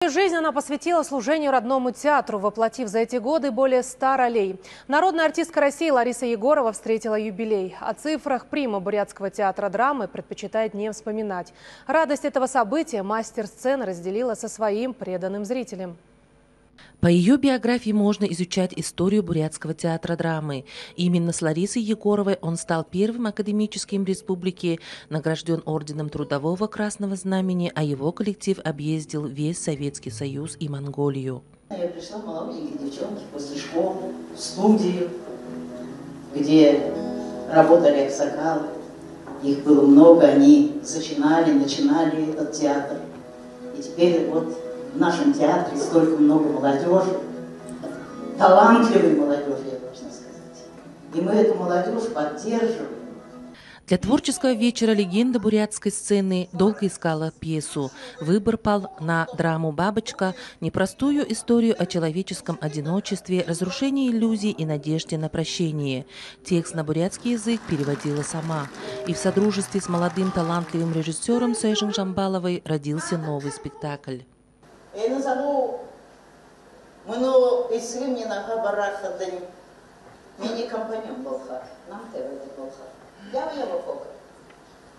Свою жизнь она посвятила служению родному театру, воплотив за эти годы более 100 ролей. Народная артистка России Лариса Егорова встретила юбилей. О цифрах прима Бурятского театра драмы предпочитает не вспоминать. Радость этого события мастер сцены разделила со своим преданным зрителем. По ее биографии можно изучать историю Бурятского театра драмы. Именно с Ларисой Егоровой он стал первым академическим республики, награжден орденом Трудового Красного Знамени, а его коллектив объездил весь Советский Союз и Монголию. Я пришла молоденькие девчонки после школы в студию, где работали аксакалы. Их было много, они начинали этот театр. И теперь вот в нашем театре столько много молодежи, талантливой молодежи, я должна сказать. И мы эту молодежь поддерживаем. Для творческого вечера легенда бурятской сцены долго искала пьесу. Выбор пал на драму «Бабочка», непростую историю о человеческом одиночестве, разрушении иллюзий и надежде на прощение. Текст на бурятский язык переводила сама. И в содружестве с молодым талантливым режиссером Сайжин Жамбаловой родился новый спектакль. Я назову мини-компаньон Болхар. Нам это Болхар.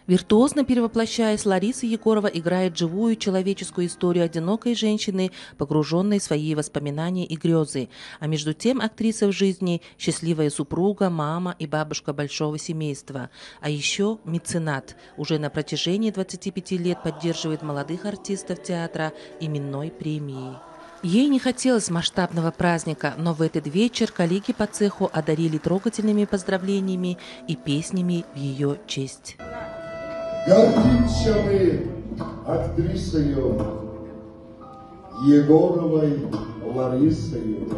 Виртуозно перевоплощаясь, Лариса Егорова играет живую человеческую историю одинокой женщины, погруженной в свои воспоминания и грезы. А между тем актриса в жизни – счастливая супруга, мама и бабушка большого семейства. А еще меценат. Уже на протяжении 25 лет поддерживает молодых артистов театра именной премией. Ей не хотелось масштабного праздника, но в этот вечер коллеги по цеху одарили трогательными поздравлениями и песнями в ее честь. Гордимся мы актрисой Егоровой Ларисой.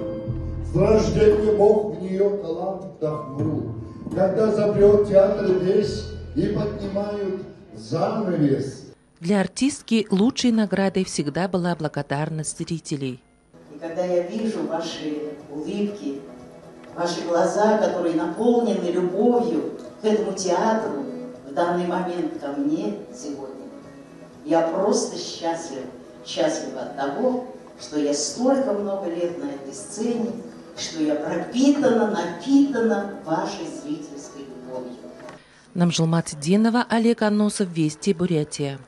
С рождения Бог в нее талант вдохнул. Когда запрет театр весь и поднимают занавес. Для артистки лучшей наградой всегда была благодарность зрителей. И когда я вижу ваши улыбки, ваши глаза, которые наполнены любовью к этому театру, в данный момент ко мне сегодня, я просто счастлива от того, что я столько много лет на этой сцене, что я напитана вашей зрительской любовью. Намжилмат Денова, Олег Аносов, Вести, Бурятия.